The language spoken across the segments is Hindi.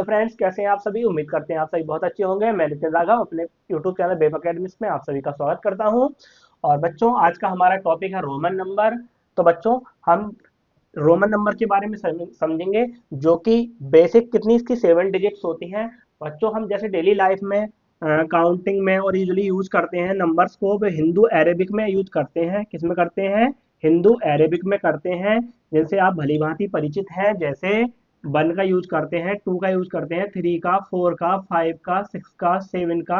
हेलो फ्रेंड्स, कैसे हैं आप सभी। उम्मीद करते हैं आप सभी बहुत अच्छे होंगे। मैं नितिन राघव अपने यूट्यूब चैनल बेब अकेडमिक्स में आप सभी का स्वागत करता हूं। और बच्चों, आज का हमारा टॉपिक है रोमन नंबर। तो बच्चों, हम रोमन नंबर के बारे में समझेंगे, जो कि बेसिक कितनी इसकी 7 डिजिट्स होती हैं। बच्चों, हम जैसे डेली लाइफ में काउंटिंग में और यूजुअली यूज करते हैं नंबर्स को, वो हिंदू अरेबिक में यूज करते हैं। किस में करते हैं? हिंदू अरेबिक में करते हैं, जिनसे आप भली भांति परिचित हैं। जैसे 1 का यूज करते हैं, 2 का यूज करते हैं, 3 का, 4 का, 5 का, 6 का, 7 का,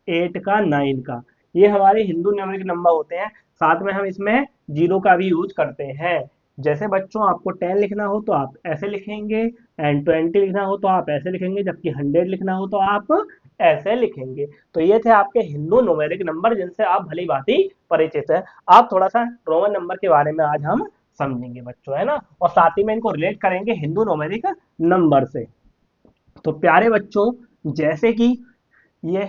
8 का, 9 का। ये हमारे हिंदू न्यूमेरिक नंबर होते हैं। साथ में हम इसमें जीरो का भी यूज करते हैं। जैसे बच्चों, आपको 10 लिखना हो तो आप ऐसे लिखेंगे, एंड 20 लिखना हो तो आप ऐसे लिखेंगे, जबकि 100 लिखना हो तो आप ऐसे लिखेंगे। तो ये थे आपके हिंदू न्यूमेरिक नंबर, जिनसे आप भली भांति परिचित है। आप थोड़ा सा रोमन नंबर के बारे में आज हम समझेंगे बच्चों, है ना। और साथ ही में इनको रिलेट करेंगे हिंदू न्यूमेरिक नंबर से। तो प्यारे बच्चों, जैसे कि ये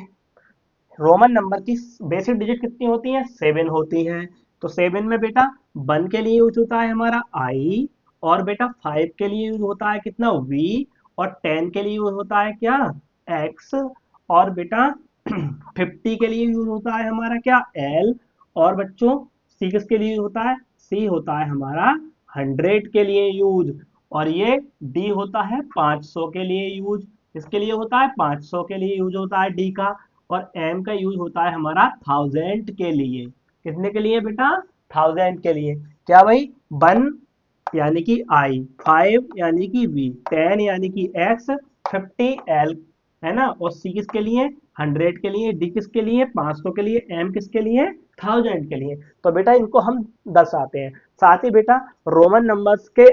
रोमन नंबर की बेसिक डिजिट कितनी होती हैं? 7 होती हैं। तो 7 में बेटा 1 के लिए यूज होता है हमारा आई, और बेटा 5 के लिए यूज होता है कितना? वी। और 10 के लिए यूज होता है क्या? एक्स। और बेटा 50 के लिए यूज होता है हमारा क्या? एल। और बच्चों 6 के लिए यूज होता है सी, होता है हमारा 100 के लिए यूज। और ये डी होता है 500 के लिए यूज। इसके लिए होता है 500 के लिए यूज होता है डी का। और एम का यूज होता है हमारा 1000 के लिए। कितने के लिए बेटा? 1000 के लिए। क्या भाई? 1 यानी कि आई, 5 यानी कि वी, 10 यानी कि एक्स, 50 एल, है ना। और सी किसके लिए? 100 के लिए। डी किसके लिए? 500 के लिए। एम किसके लिए? 1000 के लिए। तो बेटा इनको हम दर्शाते हैं। साथ ही बेटा रोमन नंबर्स के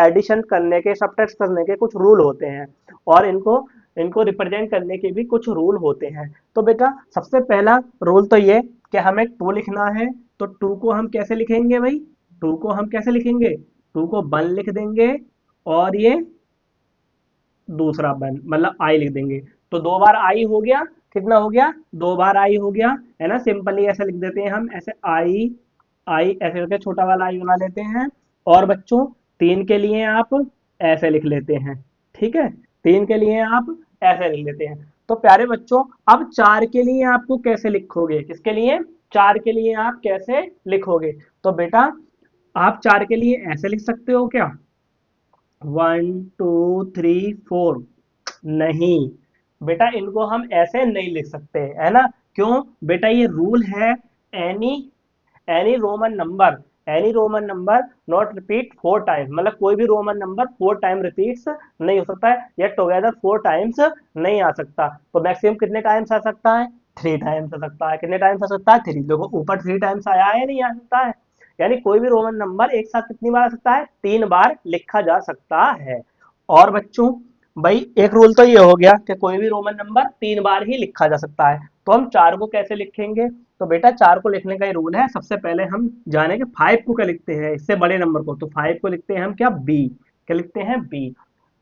एडिशन करने के, सबट्रैक्ट करने के कुछ रूल होते हैं, और इनको इनको रिप्रेजेंट करने के भी कुछ रूल होते हैं। तो बेटा सबसे पहला रूल तो ये कि हमें 2 लिखना है। तो 2 को हम कैसे लिखेंगे भाई? 2 को हम कैसे लिखेंगे? 2 को 1 लिख देंगे, और ये दूसरा 1 मतलब आई लिख देंगे। तो 2 बार आई हो गया। कितना हो गया? 2 बार आई हो गया, है ना। सिंपली ऐसे लिख देते हैं हम, ऐसे आई, आई ऐसे करके छोटा वाला आई बना लेते हैं। और बच्चों 3 के लिए आप ऐसे लिख लेते हैं, ठीक है। 3 के लिए आप ऐसे लिख लेते हैं। तो प्यारे बच्चों, अब 4 के लिए आपको कैसे लिखोगे? किसके लिए? 4 के लिए आप कैसे लिखोगे? तो बेटा आप 4 के लिए ऐसे लिख सकते हो क्या? 1 2 3 4। नहीं बेटा, इनको हम ऐसे नहीं लिख सकते, है ना। क्यों बेटा? ये रूल है, any any Roman number any Roman number not repeat 4 times. मतलब कोई भी रोमन नंबर 4 टाइम रिपीट्स नहीं हो सकता है, या टुगेदर 4 टाइम्स नहीं आ सकता। तो मैक्सिमम कितने टाइम्स आ सकता है? 3 टाइम्स आ सकता है। कितने टाइम्स आ सकता है? 3। देखो ऊपर 3 टाइम्स आया है, नहीं आ सकता है। यानी कोई भी रोमन नंबर एक साथ कितनी बार आ सकता है? 3 बार लिखा जा सकता है। और बच्चों भाई एक रूल तो ये हो गया कि कोई भी रोमन नंबर 3 बार ही लिखा जा सकता है। तो हम 4 को कैसे लिखेंगे? तो बेटा 4 को लिखने का ये रूल है। सबसे पहले हम जाने के 5 को क्या लिखते हैं, इससे बड़े नंबर को। तो 5 को लिखते हैं हम क्या? बी। क्या लिखते हैं? बी।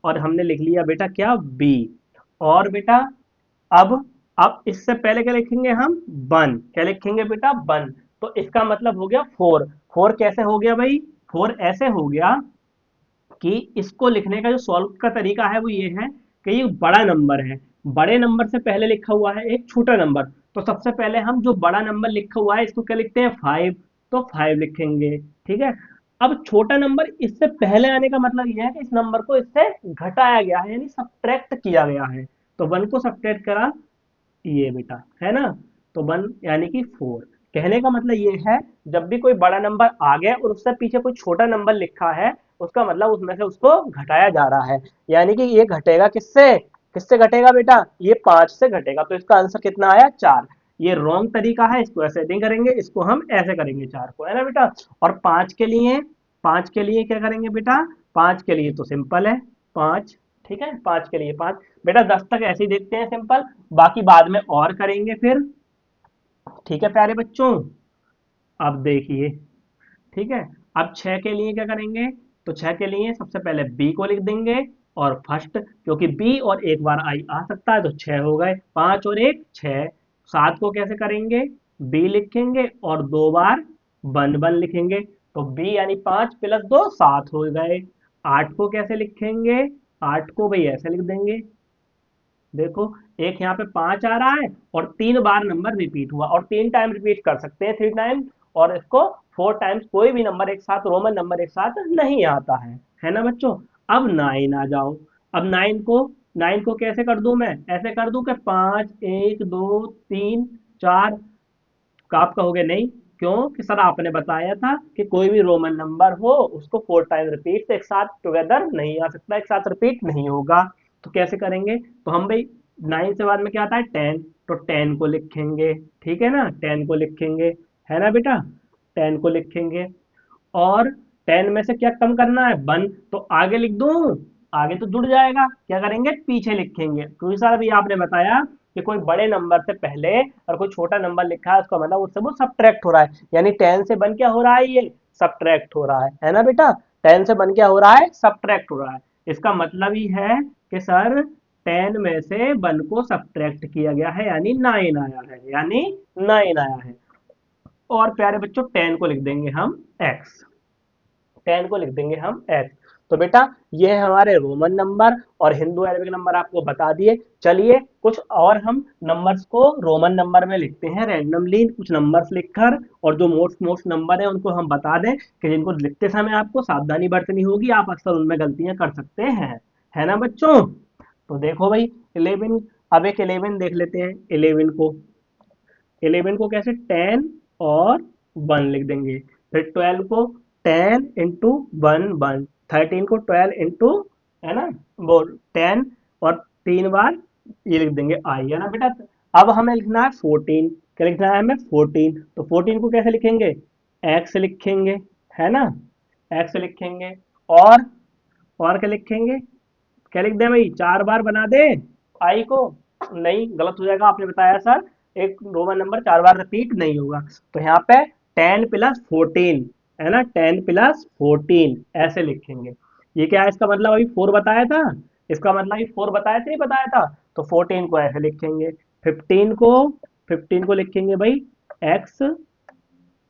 और हमने लिख लिया बेटा क्या? बी। और बेटा अब अब इससे पहले क्या लिखेंगे हम? 1। क्या लिखेंगे बेटा? 1। तो इसका मतलब हो गया 4। 4 कैसे हो गया भाई? 4 ऐसे हो गया कि इसको लिखने का जो सॉल्व का तरीका है वो ये है कि ये बड़ा नंबर है, बड़े नंबर से पहले लिखा हुआ है एक छोटा नंबर। तो सबसे पहले हम जो बड़ा नंबर लिखा हुआ है इसको क्या लिखते हैं? 5। तो 5 लिखेंगे, ठीक है। अब छोटा नंबर इससे पहले आने का मतलब यह है कि इस नंबर को इससे घटाया गया है, यानी सब्ट्रैक्ट किया गया है। तो 1 को सब्ट्रैक्ट करा, ये बेटा, है ना। तो 1 यानी कि 4। कहने का मतलब ये है, जब भी कोई बड़ा नंबर आ गया और उससे पीछे कोई छोटा नंबर लिखा है, उसका मतलब उसमें से उसको घटाया जा रहा है। यानी कि ये घटेगा किससे? किससे घटेगा बेटा? ये 5 से घटेगा। तो इसका आंसर कितना आया? 4। ये रॉन्ग तरीका है, इसको ऐसे नहीं करेंगे, इसको हम ऐसे करेंगे 4 को, है ना बेटा। और 5 के लिए क्या करेंगे बेटा? 5 के लिए तो सिंपल है, 5, ठीक है। 5 के लिए 5। बेटा 10 तक ऐसे ही देखते हैं सिंपल, बाकी बाद में और करेंगे फिर, ठीक है प्यारे बच्चों। अब देखिए, ठीक है। अब 6 के लिए क्या करेंगे? तो 6 के लिए सबसे पहले बी को लिख देंगे, और फर्स्ट, क्योंकि बी और एक बार आई आ सकता है, तो 6 हो गए, 5 और 1 6। 7 को कैसे करेंगे? बी लिखेंगे और 2 बार 1 1 लिखेंगे। तो बी यानी 5 प्लस 2 7 हो गए। 8 को कैसे लिखेंगे? 8 को भाई ऐसे लिख देंगे, देखो, एक यहाँ पे 5 आ रहा है और 3 बार नंबर रिपीट हुआ, और 3 टाइम रिपीट कर सकते हैं, 3 टाइम, और इसको 4 टाइम्स कोई भी नंबर एक साथ, रोमन नंबर एक साथ नहीं आता है ना बच्चों। अब 9 आ जाओ। अब 9 को कैसे कर दूं मैं, ऐसे कर दूं कि 5, 1, 2, 3, 4। तो आप कहोगे नहीं, क्यों, कि सर आपने बताया था कि कोई भी रोमन नंबर हो उसको 4 टाइम रिपीट एक साथ टुगेदर नहीं आ सकता, एक साथ रिपीट नहीं होगा। तो कैसे करेंगे, तो हम भाई 9 से बाद में क्या आता है, 10, तो 10 को लिखेंगे, ठीक है ना, 10 को लिखेंगे, है ना बेटा, 10 को लिखेंगे। और 10 में से क्या कम करना है, 1, तो आगे लिख दूं, आगे तो जुड़ जाएगा, क्या करेंगे, पीछे लिखेंगे, क्योंकि सर अभी आपने बताया कि कोई बड़े नंबर से पहले और कोई छोटा नंबर लिखा है, उसका मतलब उससे वो सब्ट्रैक्ट हो रहा है, यानी 10 से 1 क्या हो रहा है, ये सब्ट्रैक्ट हो रहा है ना बेटा, 10 से 1 क्या हो रहा है, सब्ट्रैक्ट हो रहा है। इसका मतलब ही है कि सर 10 में से 1 को सब्ट्रैक्ट किया गया है, यानी 9 आया है, यानी 9 आया है। और प्यारे बच्चों 10 को लिख देंगे हम x, 10 को लिख देंगे हम x। तो बेटा ये है हमारे रोमन नंबर और हिंदू अरेबिक नंबर आपको बता दिए। चलिए कुछ और हम नंबर्स को रोमन नंबर में लिखते हैं रैंडमली, कुछ नंबर्स लिखकर, और जो मोस्ट मोस्ट नंबर है उनको हम बता दें कि जिनको लिखते समय आपको सावधानी बरतनी होगी, आप अक्सर उनमें गलतियां कर सकते हैं, है ना बच्चों। तो देखो भाई 11, अब एक 11 देख लेते हैं, 11 को कैसे, 10 और 1 लिख देंगे। फिर 12 को 10 इंटू 1, 1। 13 को 12 इंटू, है ना, वो 10, और 3 बार ये लिख देंगे आई, है ना बेटा। अब हमें लिखना है 14, क्या लिखना है हमें, 14। तो 14 को कैसे लिखेंगे, एक्स लिखेंगे, है ना, एक्स लिखेंगे। और क्या लिखेंगे, क्या लिख दें भाई, 4 बार बना दे आई को, नहीं गलत हो जाएगा, आपने बताया सर एक रोमन नंबर 4 बार रिपीट नहीं होगा। तो यहाँ पे 10 + 14, है ना, 10 + 14 ऐसे लिखेंगे। ये क्या है, इसका मतलब अभी 4 बताया था, इसका मतलब ये 4 बताया था, नहीं बताया था, तो 14 को ऐसे लिखेंगे। 15 को 15 को लिखेंगे भाई x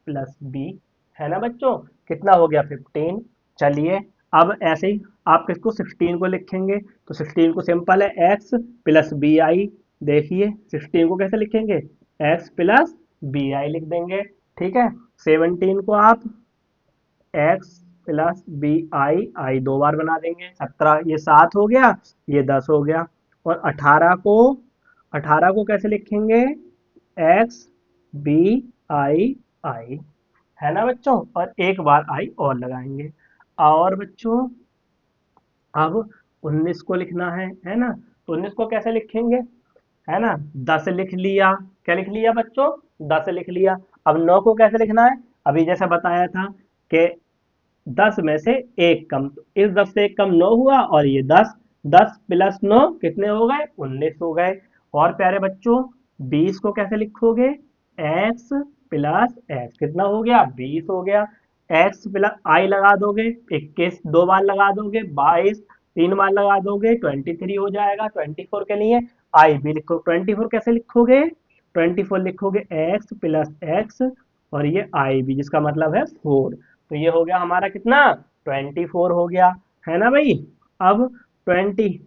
+ b, है ना बच्चों, कितना हो गया, 15। चलिए अब ऐसे ही आप किसको, 16 को लिखेंगे, तो 16 को सिंपल है x + bi। देखिए 16 को कैसे लिखेंगे, x + bi लिख देंगे, ठीक है। 17 को आप x + bi, आई 2 बार बना देंगे, 17, ये 7 हो गया, ये 10 हो गया। और 18 को कैसे लिखेंगे, x + bi, है ना बच्चों, और 1 बार आई और लगाएंगे। और बच्चों अब 19 को लिखना है ना, तो 19 को कैसे लिखेंगे, है ना, 10 लिख लिया, क्या लिख लिया बच्चों, 10 लिख लिया। अब 9 को कैसे लिखना है, अभी जैसा बताया था कि 10 में से 1 कम, तो इस 10 से 1 कम 9 हुआ, और ये 10, 10 + 9 कितने हो गए, 19 हो गए। और प्यारे बच्चों 20 को कैसे लिखोगे, x + x, कितना हो गया, 20 हो गया। x + i लगा दोगे, 21 2 बार लगा दोगे, 22 3 बार लगा दोगे, 23 हो जाएगा। 24 के लिए आई भी लिखो, 24 कैसे लिखोगे, 24 लिखोगे x + x, और ये आई भी, जिसका मतलब है 4। तो ये हो गया हमारा कितना, 24 हो गया, है ना भाई। अब 24,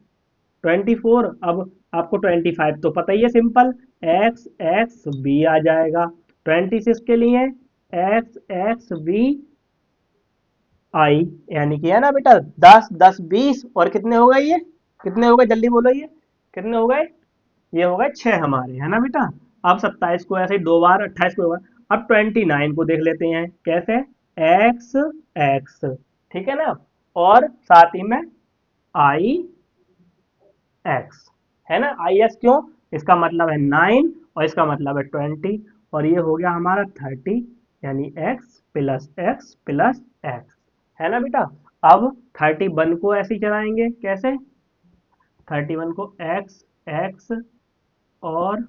अब आपको 25 तो पता ही है, सिंपल x b आ जाएगा। 26 के लिए x b i, यानी कि है ना बेटा 10 10 20, और कितने हो गए ये, कितने हो गए, जल्दी बोलो, ये कितने हो गए, ये हो गए 6 हमारे, है ना बेटा। अब 27 को ऐसे ही 2 बार, 28 को 2 बार। अब 29 को देख लेते हैं कैसे, x, ठीक है ना, और साथ ही में आई एक्स, है ना, आई एक्स, क्यों, इसका मतलब है 9, और इसका मतलब है 20, और ये हो गया हमारा 30, यानी x + x + x, है ना बेटा। अब 31 को ऐसे ही चलाएंगे, कैसे, 31 को x और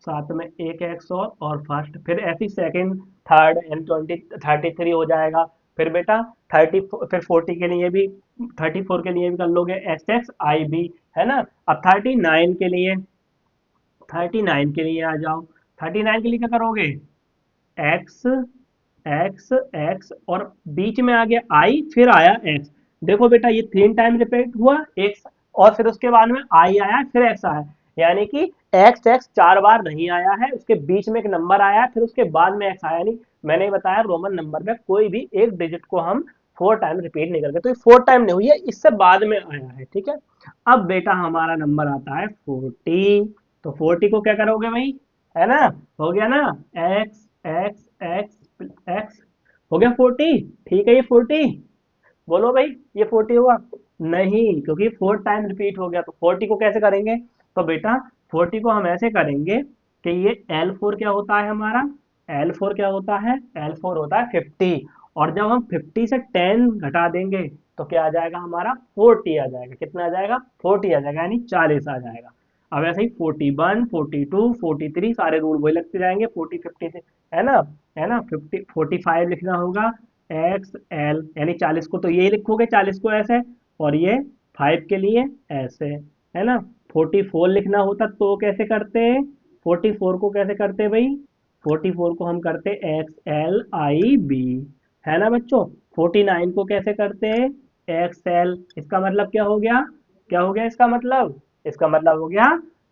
साथ में एक एक्स और फर्स्ट, फिर ऐसी सेकंड थर्ड एंड 33 हो जाएगा। फिर बेटा 40 के लिए भी, 34 के लिए भी कर लोगे x, x, i, b, है ना। अब 39 के लिए आ जाओ। 39 के लिए क्या करोगे, एक्स, एक्स और बीच में आ गया आई, फिर आया एक्स। देखो बेटा ये 3 टाइम रिपीट हुआ, एक और फिर उसके बाद में आई आया फिर एक्स आया, यानी कि एक्स एक्स 4 बार नहीं आया है, उसके बीच में एक नंबर आया है फिर उसके बाद में एक्स आया, यानी मैंने बताया रोमन नंबर में कोई भी एक डिजिट को हम 4 टाइम रिपीट नहीं करते, तो ये 4 टाइम नहीं हुई है, इससे बाद में आया है, ठीक है। अब बेटा हमारा नंबर आता है 40, तो 40 को क्या करोगे भाई, है ना, हो गया ना, एक्स एक्स एक्स एक्स, हो गया 40, ठीक है, ये 40, बोलो भाई ये 40 हुआ, नहीं, क्योंकि 4 टाइम रिपीट हो गया, तो 40 को कैसे करेंगे, तो बेटा 40 को हम ऐसे करेंगे कि ये L4 क्या होता है हमारा, L4 क्या होता है, L4 होता है 50, और जब हम 50 से 10 घटा देंगे तो क्या आ जाएगा हमारा 40 आ जाएगा, कितना आ जाएगा 40 आ जाएगा, यानी 40 आ जाएगा। अब ऐसे ही 41 42 43 सारे रूल वही लगते जाएंगे 40 50 से, है ना, है ना, 50 45 लिखना होगा एक्स एल, यानी 40 को तो यही लिखोगे 40 को ऐसे, और ये 5 के लिए ऐसे, है ना। 44 लिखना होता तो कैसे करते, 44 को कैसे करते भाई, 44 को हम करते एक्स एल आई बी, है ना बच्चों। 49 को कैसे करते एक्स एल, इसका मतलब क्या हो गया, क्या हो गया इसका मतलब, इसका मतलब हो गया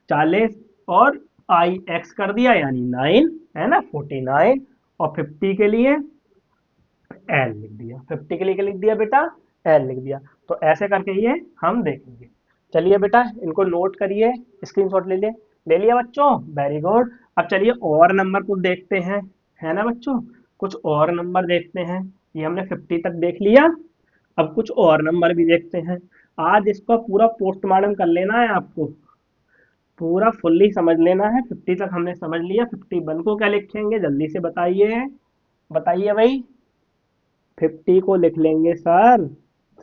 40 और आई एक्स कर दिया यानी 9, है ना 49, और 50 के लिए एल लिख दिया, 50 के लिए क्या लिख दिया बेटा, एल लिख दिया। तो ऐसे करके ये हम देखेंगे। चलिए बेटा इनको नोट करिए, स्क्रीनशॉट ले लिए, ले लिया बच्चों, वेरी गुड। अब चलिए और नंबर कुछ देखते हैं, है ना बच्चों, कुछ और नंबर देखते हैं, ये हमने 50 तक देख लिया, अब कुछ और नंबर भी देखते हैं। आज इसका पूरा पोस्टमार्टम कर लेना है आपको, पूरा फुल्ली समझ लेना है। 50 तक हमने समझ लिया, 51 को क्या लिखेंगे जल्दी से बताइए, बताइए भाई। 50 को लिख लेंगे सर,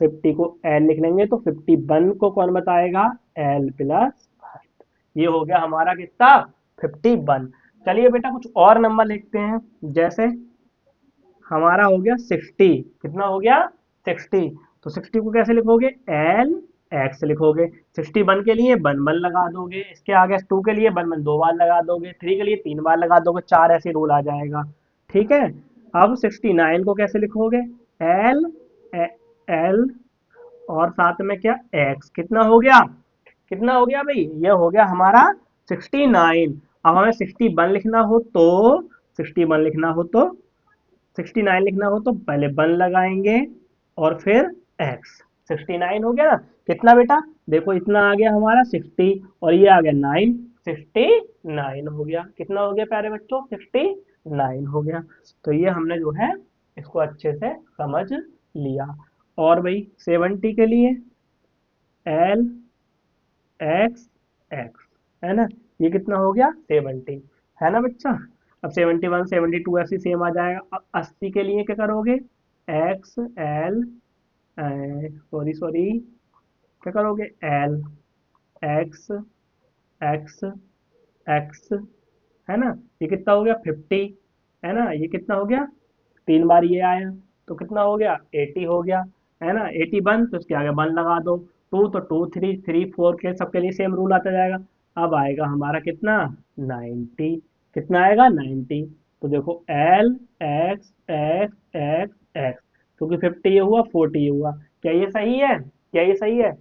50 को एल लिख लेंगे, तो 51 को कौन बताएगा, एल प्लस, ये हो गया हमारा कितना 51। चलिए बेटा कुछ और नंबर लिखते हैं, जैसे हमारा हो गया 60, कितना हो गया 60, तो 60 को कैसे लिखोगे, एल एक्स लिखोगे, 61 के लिए वन वन लगा दोगे, इसके आगे 2 के लिए वन वन 2 बार लगा दोगे, 3 के लिए 3 बार लगा दोगे, 4 ऐसे रूल आ जाएगा, ठीक है। अब 69 को कैसे लिखोगे, एल एल और साथ में क्या एक्स, कितना हो गया, कितना हो गया भाई, ये हो गया हमारा 69। अब हमें 61 लिखना हो तो, 61 लिखना हो तो, 69 लिखना हो तो पहले वन लगाएंगे और फिर एक्स, 69 हो गया ना, कितना बेटा, देखो इतना आ गया हमारा 60 और ये आ गया 9, 69 हो गया, कितना हो गया प्यारे बच्चों, 69 हो गया। तो ये हमने जो है इसको अच्छे से समझ लिया। और भाई 70 के लिए एल एक्स एक्स, है ना, ये कितना हो गया 70, है ना बच्चा। अब 71 72 ऐसे सेम आ जाएगा। अब 80 के लिए क्या करोगे, एक्स एल, सॉरी सॉरी, क्या करोगे, एल एक्स एक्स एक्स, है ना, ये कितना हो गया 50, है ना, ये कितना हो गया 3 बार ये आया, तो कितना हो गया 80 हो गया, है ना, 81 तो इसके आगे 1 लगा दो, 2 तो 2 3 3 4 के सबके लिए सेम रूल आता जाएगा। अब आएगा हमारा कितना 90, कितना आएगा 90, तो देखो L x x x x, क्योंकि 50 ये हुआ 40 ये हुआ, क्या ये सही है, क्या ये सही है,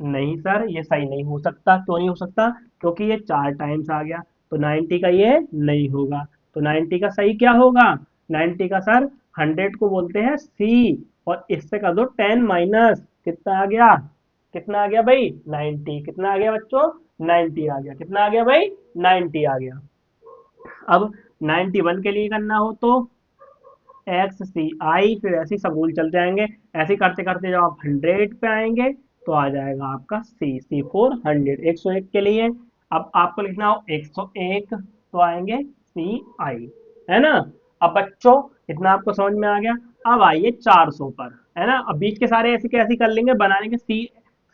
नहीं सर ये सही नहीं हो सकता, क्यों नहीं हो सकता, क्योंकि ये 4 टाइम्स आ गया, तो 90 का ये नहीं होगा, तो 90 का सही क्या होगा, 90 का सर 100 को बोलते हैं सी, और इससे कर दो 10 माइनस, कितना आ गया, कितना आ गया भाई 90, कितना आ गया बच्चों 90 आ गया, कितना आ गया भाई 90 आ गया। अब 91 के लिए करना हो तो एक्स सी आई, फिर ऐसे ही सब रूल चलते आएंगे, ऐसे ही करते करते जब आप 100 पे आएंगे तो आ जाएगा आपका सी, सी फॉर 100, 101 के लिए। अब आपको लिखना हो 101 तो आएंगे सी आई, है ना। अब बच्चों इतना आपको समझ में आ गया। अब आइए 400 पर, है ना, अब बीच के सारे ऐसे कैसे कर लेंगे, बनाएंगे सी,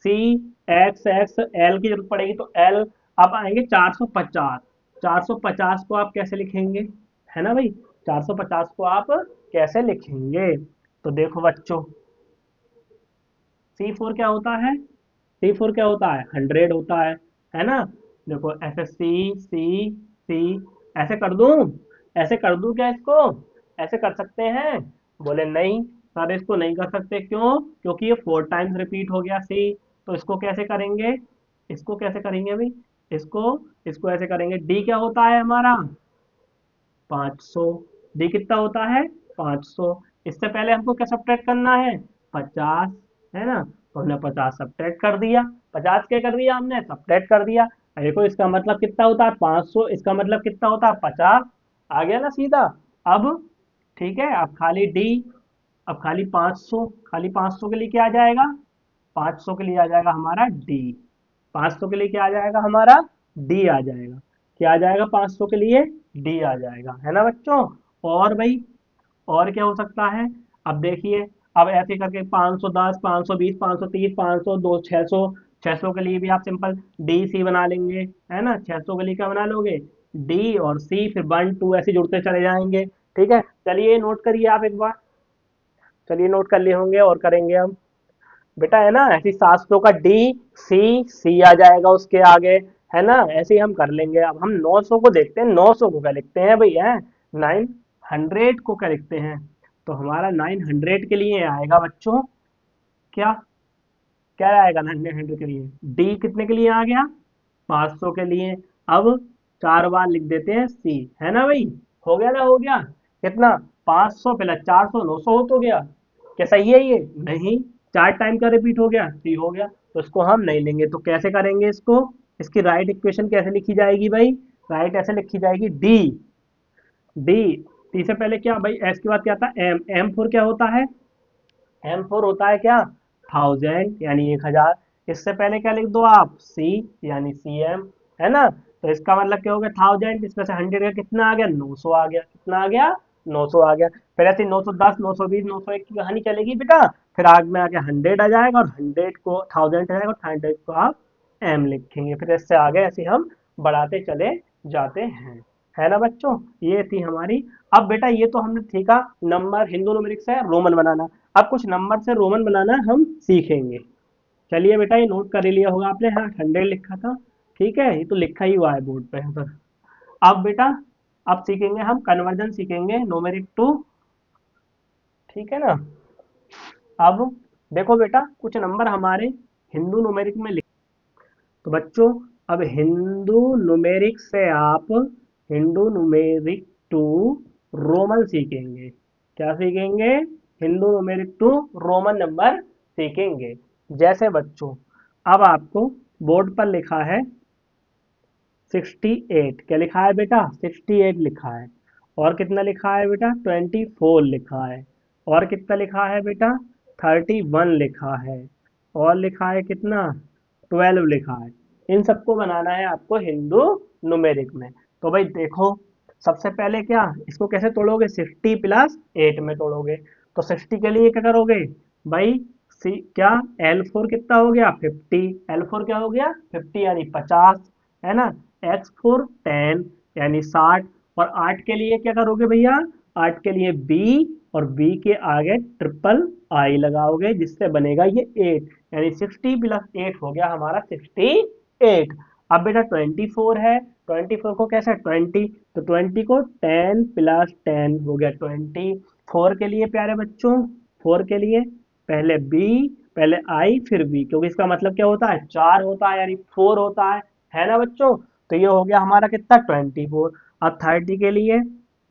सी एक्स एक्स एल की जरूरत पड़ेगी तो एल। अब आएंगे 450, 450 को आप कैसे लिखेंगे, है ना भाई, 450 को आप कैसे लिखेंगे, तो देखो बच्चों C4 क्या होता है, C4 क्या होता है 100 होता है ना। देखो ऐसे सी सी सी, ऐसे कर दूं, ऐसे कर दूं क्या इसको, ऐसे कर सकते हैं, बोले नहीं सर इसको नहीं कर सकते, क्यों, क्योंकि ये 4 टाइम्स रिपीट हो गया सी, तो इसको कैसे करेंगे, इसको कैसे करेंगे भाई, इसको इसको ऐसे करेंगे। डी क्या होता है हमारा, 500। डी कितना होता है, 500। इससे पहले हमको क्या सब्ट्रैक्ट करना है, 50, है ना। तो हमने 50 सब्ट्रैक्ट कर दिया, 50 क्या कर दिया हमने, सब्ट्रैक्ट कर दिया। अब देखो इसका मतलब कितना होता है, 500, इसका मतलब कितना होता है, 50। आ गया ना सीधा। अब ठीक है, अब खाली डी, अब खाली 500, खाली 500 के लिए क्या आ जाएगा, 500 के लिए आ जाएगा हमारा डी। 500 के लिए क्या आ जाएगा हमारा, डी आ जाएगा। क्या आ जाएगा 500 के लिए, डी आ जाएगा, है ना बच्चों। और भाई, और क्या हो सकता है, अब देखिए, अब ऐसे करके 510, 520, 530, 500, 2, 600, 600 के लिए भी आप सिंपल डी सी बना लेंगे, है ना। 600 के लिए क्या बना लोगे, डी और सी, फिर 1 2 ऐसे जुड़ते चले जाएंगे। ठीक है, चलिए नोट करिए आप एक बार, चलिए नोट कर लिए होंगे और करेंगे हम। बेटा है ना, ऐसी 700 का डी, सी, सी आ जाएगा उसके आगे, है ना। ऐसे ही हम कर लेंगे। अब हम 900 को देखते हैं, 900 को क्या लिखते हैं भाई, है 900 को क्या लिखते हैं। तो हमारा 900 के लिए आएगा बच्चों, क्या क्या आएगा 900 के लिए, डी कितने के लिए आ गया, 500 के लिए। अब 4 बार लिख देते हैं सी, है ना भाई। हो गया ना, हो गया कितना, 500 प्लस 400, 900 हो तो गया। क्या सही है ये, नहीं, 4 टाइम का रिपीट हो गया, सी हो गया। तो इसको हम नहीं लेंगे, तो कैसे करेंगे इसको, इसकी राइट इक्वेशन कैसे लिखी जाएगी भाई, राइट ऐसे लिखी जाएगी, डी, डी, टी से पहले क्या भाई, एस के बाद क्या था, एम, एम फोर क्या होता है, एम फोर होता है क्या, 1000 यानी 1000। इससे पहले क्या लिख दो आप, सी यानी सी एम, है ना। तो इसका मतलब क्या हो गया, 1000, इसमें से 100 का कितना आ गया, 900 आ गया, कितना आ गया, 900 आ गया। फिर ऐसे 910, 920, 901 की कहानी चलेगी बेटा। फिर आग में आके 100 आ जाएगा, और 100 को 1000 आ जाएगा, और 100 को आप एम लिखेंगे। फिर इससे आगे ऐसे हम बढ़ाते चले जाते हैं, है ना बच्चों। ये थी हमारी। अब बेटा ये तो हमने सीखा नंबर, हिंदू न्यूमेरिक से रोमन बनाना। अब कुछ नंबर से रोमन बनाना हम सीखेंगे। चलिए बेटा, ये नोट कर ही लिया होगा आपने, हाँ 100 लिखा था, ठीक है, ये तो लिखा ही हुआ है बोर्ड पे यहाँ पर। अब बेटा, अब सीखेंगे हम कन्वर्जन, सीखेंगे न्यूमेरिक टू, ठीक है ना। अब देखो बेटा, कुछ नंबर हमारे हिंदू न्यूमेरिक में लिख, तो बच्चों अब हिंदू न्यूमेरिक से आप हिंदू न्यूमेरिक टू रोमन सीखेंगे। क्या सीखेंगे, Hindu numeric to Roman number सीखेंगे। जैसे बच्चों, अब आपको बोर्ड पर लिखा है 68, क्या लिखा है बेटा, 68 लिखा है। और कितना लिखा है बेटा, 24 लिखा है। और कितना लिखा है बेटा, 31 लिखा है। और लिखा है कितना, 12 लिखा है। इन सबको बनाना है आपको हिंदू न्यूमेरिक में। तो भाई देखो, सबसे पहले क्या, इसको कैसे तोड़ोगे, 60 प्लस 8 में तोड़ोगे। तो 60 के लिए क्या करोगे भाई, सी क्या, एल फोर कितना हो गया, 50, एल फोर क्या हो गया, 50 यानी 50, है ना। एक्स फोर 10 यानी 60। और 8 के लिए क्या करोगे भैया, 8 के लिए बी, और बी के आगे ट्रिपल आई लगाओगे, जिससे बनेगा ये 8, यानी 60 प्लस 8 हो गया हमारा 68। अब बेटा 24 है, 24 को कैसे, 20, तो 20 को 10 प्लस 10 हो गया 20। 4 के लिए प्यारे बच्चों, 4 के लिए पहले बी, पहले आई फिर बी, क्योंकि इसका मतलब क्या होता है, 4 होता है, यानी 4 होता है ना बच्चों। तो ये हो गया हमारा कितना, 24। अब 30 के लिए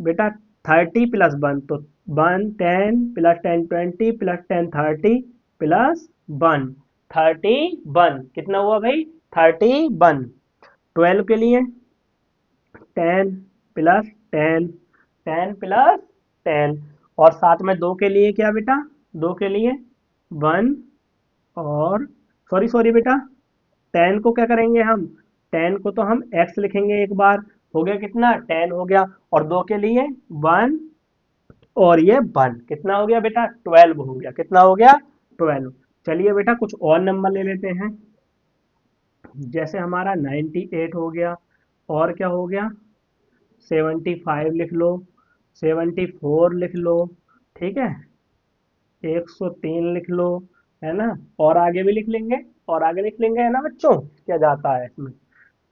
बेटा, 30 प्लस 1, तो 1 10 प्लस 10 20 प्लस 10 30 प्लस 1 31, कितना हुआ भाई, 31। 12 के लिए 10 प्लस 10, 10 प्लस 10। और साथ में 2 के लिए क्या बेटा, 2 के लिए 1, और सॉरी सॉरी बेटा, 10 को क्या करेंगे हम, 10 को तो हम x लिखेंगे एक बार। हो गया कितना, 10 हो गया। और 2 के लिए 1, और ये 1, कितना हो गया बेटा, 12 हो गया, कितना हो गया, 12। चलिए बेटा, कुछ और नंबर ले लेते हैं। जैसे हमारा 98 हो गया, और क्या हो गया, 75 लिख लो, 74 लिख लो, ठीक है, 103 लिख लो, है ना। और आगे भी लिख लेंगे, और आगे लिख लेंगे, है ना बच्चों, क्या जाता है इसमें।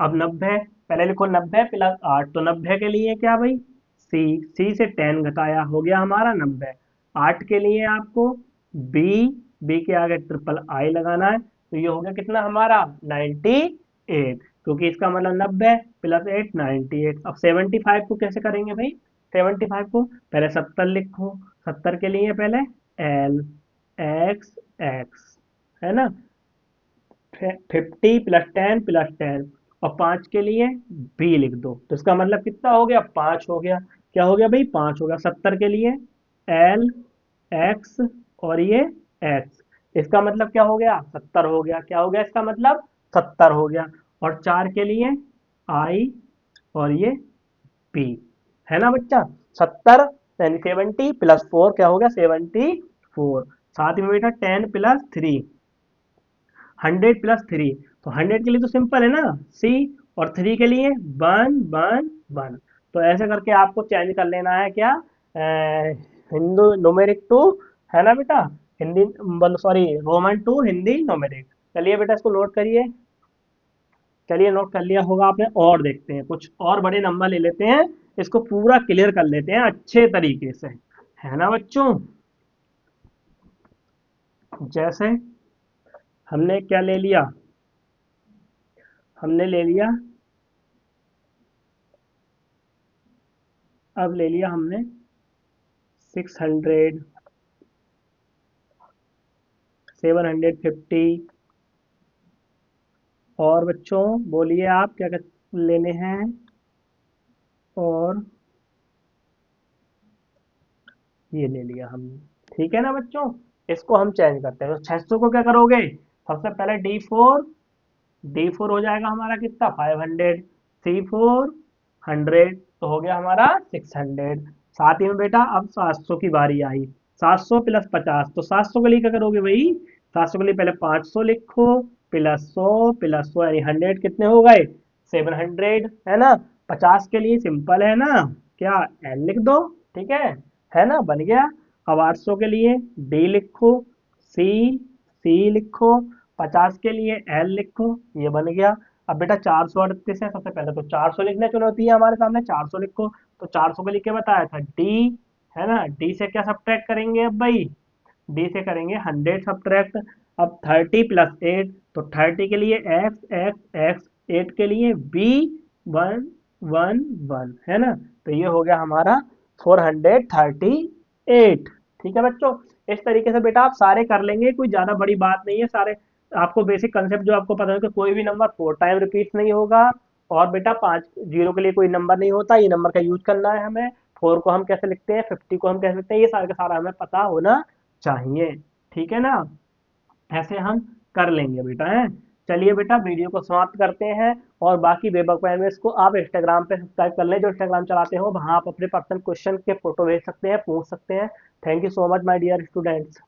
अब 90, पहले लिखो 90 प्लस 8, तो 90 के लिए क्या भाई, सी, सी से 10 घटाया, हो गया हमारा 90। 8 के लिए आपको बी, बी के आगे ट्रिपल आई लगाना है, तो ये हो गया कितना हमारा 98, क्योंकि इसका मतलब 90 प्लस 8 98। अब 75 को कैसे करेंगे भाई? 75 को पहले 70 लिखो, 70 के लिए पहले एल एक्स एक्स, है ना, 50 प्लस 10 प्लस 10, और 5 के लिए बी लिख दो। तो इसका मतलब कितना हो गया? 5 हो गया। क्या हो गया भाई? 5 हो गया। 70 के लिए एल एक्स और ये एक्स, इसका मतलब क्या हो गया? 70 हो गया। क्या हो गया इसका मतलब? 70 हो गया। और 4 के लिए आई और ये पी, है ना बच्चा? 70 यानी 70 प्लस 4 क्या हो गया? 74। साथ में बेटा 10 प्लस 3 100 प्लस 3, तो 100 के लिए तो सिंपल है ना, सी, और 3 के लिए 1 1 1। तो ऐसे करके आपको चेंज कर लेना है क्या, हिंदू न्यूमेरिक टू, है ना बेटा, Hindi, sorry, Roman to Hindi numeric. चलिए बेटा इसको नोट करिए। चलिए नोट कर लिया होगा आपने, और देखते हैं कुछ और बड़े नंबर ले लेते हैं, इसको पूरा क्लियर कर लेते हैं अच्छे तरीके से, है ना बच्चों। जैसे हमने क्या ले लिया? हमने ले लिया, अब ले लिया हमने 600, 750, और बच्चों बोलिए आप क्या क्या लेने हैं, और ये ले लिया हमने। ठीक है ना बच्चों, इसको हम चेंज करते हैं। तो 600 को क्या करोगे? सबसे पहले डी फोर हो जाएगा हमारा कितना? 500, C4 100, तो हो गया हमारा 600। साथ ही में बेटा अब 700 की बारी आई। 700 प्लस 50, तो 700 के लिए क्या करोगे भाई? 700 के लिए पहले 500 लिखो, प्लस 100 प्लस 100 यानी 100 कितने हो गए? 700, है ना। 50 के लिए सिंपल है ना, क्या, एल लिख दो, ठीक है ना, बन गया। अब 800 के लिए डी लिखो, सी, लिखो, 50 के लिए एल लिखो, ये बन गया। अब बेटा 438 है, सबसे पहले तो 400 लिखने चुनौती है हमारे सामने, 400 लिखो। तो 400 के लिए क्या बताया था? डी, है ना, डी से क्या सब्ट्रैक्ट करेंगे अब भाई? डी से करेंगे 100 सब्ट्रैक्ट। अब 30 प्लस 8, तो 30 के लिए एक्स एक्स एक्स, 8 के लिए बी 1 1 1, है ना। तो ये हो गया हमारा 438। ठीक है बच्चों, इस तरीके से बेटा आप सारे कर लेंगे, कोई ज्यादा बड़ी बात नहीं है। सारे आपको बेसिक कंसेप्ट जो आपको पता है कि कोई भी नंबर 4 टाइम रिपीट नहीं होगा, और बेटा 5 0 के लिए कोई नंबर नहीं होता, ये नंबर का यूज करना है हमें। 4 को हम कैसे लिखते हैं, 50 को हम कैसे लिखते हैं, ये सारा का सारा हमें पता होना चाहिए। ठीक है ना, ऐसे हम कर लेंगे बेटा, है। चलिए बेटा वीडियो को समाप्त करते हैं, और बाकी बेबक में को आप इंस्टाग्राम पे सब्सक्राइब कर लें, जो इंस्टाग्राम चलाते हो वहाँ आप अपने पर्सनल क्वेश्चन के फोटो भेज सकते हैं, पूछ सकते हैं। Thank you so much my dear students.